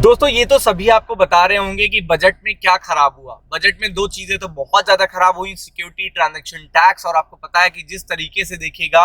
दोस्तों ये तो सभी आपको बता रहे होंगे कि बजट में क्या खराब हुआ। बजट में दो चीजें तो बहुत ज्यादा खराब हुई, सिक्योरिटी ट्रांजैक्शन टैक्स, और आपको पता है कि जिस तरीके से देखिएगा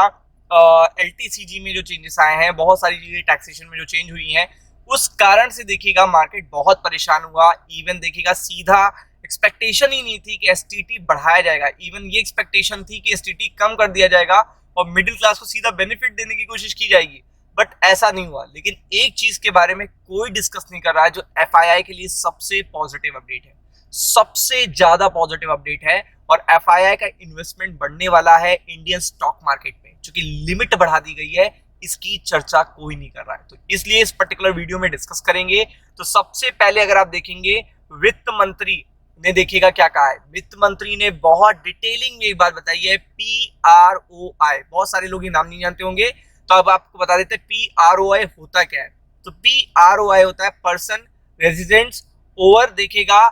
एलटीसीजी में जो चेंजेस आए हैं, बहुत सारी चीजें टैक्सेशन में जो चेंज हुई हैं, उस कारण से देखिएगा मार्केट बहुत परेशान हुआ। इवन देखिएगा सीधा एक्सपेक्टेशन ही नहीं थी कि एसटीटी बढ़ाया जाएगा, इवन ये एक्सपेक्टेशन थी कि एसटीटी कम कर दिया जाएगा और मिडिल क्लास को सीधा बेनिफिट देने की कोशिश की जाएगी, बट ऐसा नहीं हुआ। लेकिन एक चीज के बारे में कोई डिस्कस नहीं कर रहा है, जो एफआईआई के लिए सबसे पॉजिटिव अपडेट है, सबसे ज्यादा पॉजिटिव अपडेट है। और एफआईआई का इन्वेस्टमेंट बढ़ने वाला है इंडियन स्टॉक मार्केट में, क्योंकि लिमिट बढ़ा दी गई है, इसकी चर्चा कोई नहीं कर रहा है। तो इसलिए इस पर्टिकुलर वीडियो में डिस्कस करेंगे। तो सबसे पहले अगर आप देखेंगे, वित्त मंत्री ने देखिएगा क्या कहा है। वित्त मंत्री ने बहुत डिटेलिंग में एक बात बताई है, PROI। बहुत सारे लोग ये नाम नहीं जानते होंगे, तो अब आपको बता देते हैं PROI होता क्या है। तो PROI होता है पर्सन रेजिडेंट्स ओवर, देखिएगा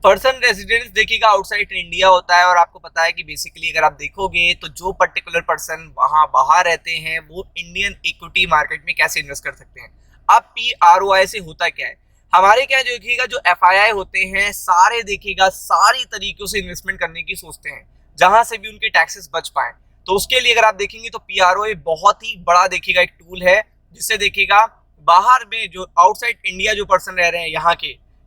पर्सन रेजिडेंस देखिएगा आउटसाइड इंडिया होता है। और आपको पता है कि बेसिकली अगर आप देखोगे तो जो पर्टिकुलर पर्सन वहां बाहर रहते हैं वो इंडियन इक्विटी मार्केट में कैसे इन्वेस्ट कर सकते हैं। अब PROI से होता क्या है, हमारे क्या देखिएगा जो FII होते हैं सारे देखिएगा सारी तरीकों से इन्वेस्टमेंट करने की सोचते हैं, जहां से भी उनके टैक्सेस बच पाए। तो उसके लिए अगर आप देखेंगे तो PROI बहुत ही बड़ा देखिएगा एक टूल है, जिससे देखिएगा बाहर में जो आउटसाइड इंडिया जो पर्सन रह रहे हैं,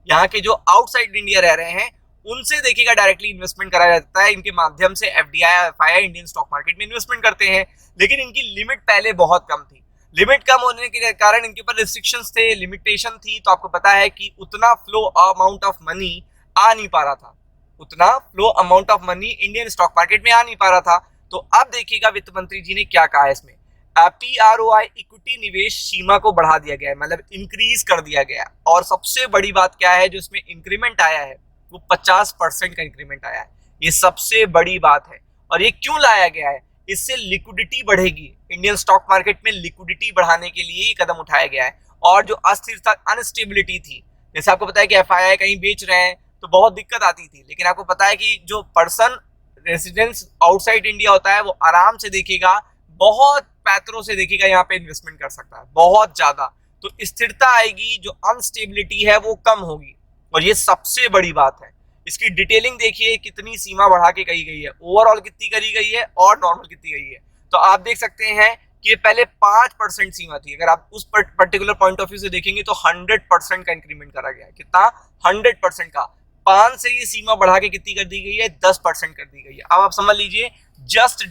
यहाँ के जो आउटसाइड इंडिया रह रहे हैं, उनसे देखिएगा डायरेक्टली इन्वेस्टमेंट कराया जाता है। इनके माध्यम से FDI FII Indian stock market में इन्वेस्टमेंट करते हैं। लेकिन इनकी लिमिट पहले बहुत कम थी। लिमिट कम होने के कारण इनके ऊपर रिस्ट्रिक्शंस थे, लिमिटेशन थी। तो आपको पता है कि उतना फ्लो अमाउंट ऑफ मनी आ नहीं पा रहा था, उतना flow amount of money Indian stock market में आ नहीं पा रहा था। तो अब देखिएगा वित्त मंत्री जी ने क्या कहा है इसमें, PROI इक्विटी निवेश सीमा को बढ़ा दिया गया है, मतलब इंक्रीज कर दिया गया है। और सबसे बड़ी बात क्या है, जो इसमें इंक्रीमेंट आया है वो 50% का इंक्रीमेंट आया है। ये सबसे बड़ी बात है। और ये क्यों लाया गया है, इससे लिक्विडिटी बढ़ेगी। इंडियन स्टॉक मार्केट में लिक्विडिटी बढ़ाने के लिए ये कदम उठाया गया है। और जो अस्थिरता अनस्टेबिलिटी थी, जैसे आपको पता है कि FII कहीं बेच रहे हैं तो बहुत दिक्कत आती थी, लेकिन आपको पता है कि जो पर्सन रेसिडेंस आउटसाइड इंडिया होता है वो आराम से देखिएगा बहुत पैतरों से देखिएगा यहाँ पे इन्वेस्टमेंट कर सकता है, बहुत ज्यादा। तो स्थिरता आएगी, जो अनस्टेबिलिटी है वो कम होगी। और ये सबसे बड़ी बात है। इसकी डिटेलिंग देखिए, कितनी सीमा बढ़ा के कही गई है, ओवरऑल कितनी करी गई है और नॉर्मल कितनी गई है। तो आप देख सकते हैं कि ये पहले 5% सीमा थी। अगर आप उस पर्टिकुलर पॉइंट ऑफ व्यू से देखेंगे तो 100% का इंक्रीमेंट करा गया है। कितना? 100% का। 5 से ये सीमा बढ़ा के कितनी कर दी गई है? 10% कर दी गई है। अब आप समझ लीजिए, जस्ट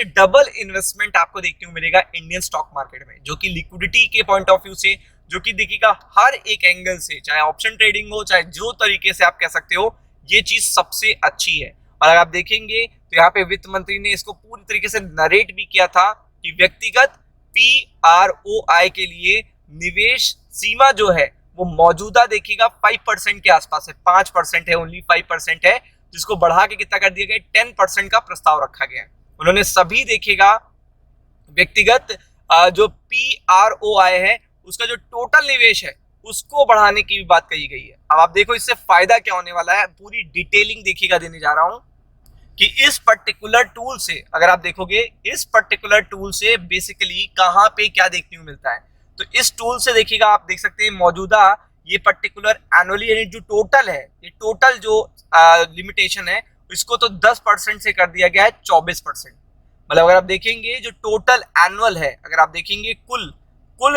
डबल इन्वेस्टमेंट आपको देखने को मिलेगा इंडियन स्टॉक मार्केट में, जो कि लिक्विडिटी के पॉइंट ऑफ व्यू से, जो कि देखिएगा हर एक एंगल से, चाहे ऑप्शन ट्रेडिंग हो, चाहे जो तरीके से आप कह सकते हो, ये चीज सबसे अच्छी है। और अगर आप देखेंगे तो यहाँ पे वित्त मंत्री ने इसको पूरी तरीके से नरेट भी किया था कि व्यक्तिगत PROI के लिए निवेश सीमा जो है वो मौजूदा देखिएगा 5% के आसपास है। 5% है, ओनली 5% है, जिसको बढ़ा के कितना कर दिया गया? 10% का प्रस्ताव रखा गया है। उन्होंने सभी देखिएगा व्यक्तिगत जो PROI है उसका जो टोटल निवेश है उसको बढ़ाने की भी बात कही गई है। अब आप देखो इससे फायदा क्या होने वाला है, पूरी डिटेलिंग देखिएगा देने जा रहा हूं कि इस पर्टिकुलर टूल से, अगर आप देखोगे इस पर्टिकुलर टूल से बेसिकली कहां पे क्या देखने को मिलता है। तो इस टूल से देखिएगा, आप देख सकते हैं मौजूदा ये पर्टिकुलर एनुअली यानी जो टोटल है, ये टोटल जो लिमिटेशन है इसको तो 10% से कर दिया गया है 24%। मतलब अगर आप देखेंगे जो टोटल एनुअल है, अगर आप देखेंगे कुल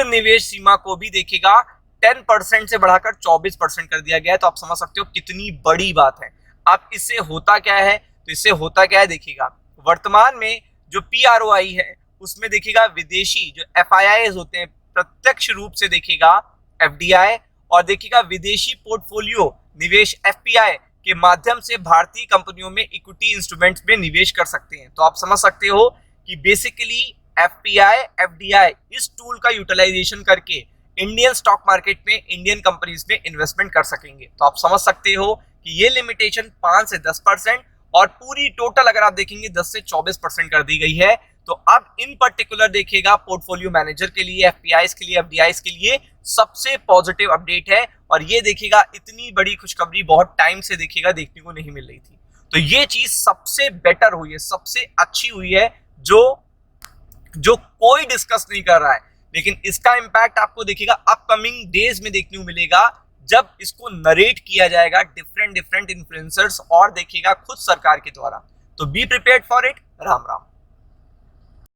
निवेश सीमा को भी देखिएगा 10% से बढ़ाकर 24% कर दिया गया है। तो आप समझ सकते हो कितनी बड़ी बात है। अब इससे होता क्या है, तो इससे होता क्या है देखिएगा, वर्तमान में जो PROI है उसमें देखिएगा विदेशी जो FIIs होते हैं, प्रत्यक्ष रूप से देखिएगा FDI, और देखिएगा विदेशी पोर्टफोलियो निवेश FPI के माध्यम से भारतीय कंपनियों में इक्विटी इंस्ट्रूमेंट्स में निवेश कर सकते हैं। तो आप समझ सकते हो कि बेसिकली FPI FDI इस टूल का यूटिलाइजेशन करके इंडियन स्टॉक मार्केट में इंडियन कंपनीज में इन्वेस्टमेंट कर सकेंगे। तो आप समझ सकते हो कि ये लिमिटेशन 5 से 10% और पूरी टोटल अगर आप देखेंगे 10 से 24% कर दी गई है। तो अब इन पर्टिकुलर देखिएगा पोर्टफोलियो मैनेजर के लिए, FPIs के लिए, FDIs के लिए सबसे पॉजिटिव अपडेट है। और ये देखिएगा इतनी बड़ी खुशखबरी बहुत टाइम से देखिएगा देखने को नहीं मिल रही थी। तो ये चीज सबसे बेटर हुई है, सबसे अच्छी हुई है, जो कोई डिस्कस नहीं कर रहा है। लेकिन इसका इम्पैक्ट आपको देखिएगा अपकमिंग डेज में देखने को मिलेगा, जब इसको नरेट किया जाएगा डिफरेंट डिफरेंट इन्फ्लुएंसर्स और देखिएगा खुद सरकार के द्वारा। तो be prepared for it. Ram Ram.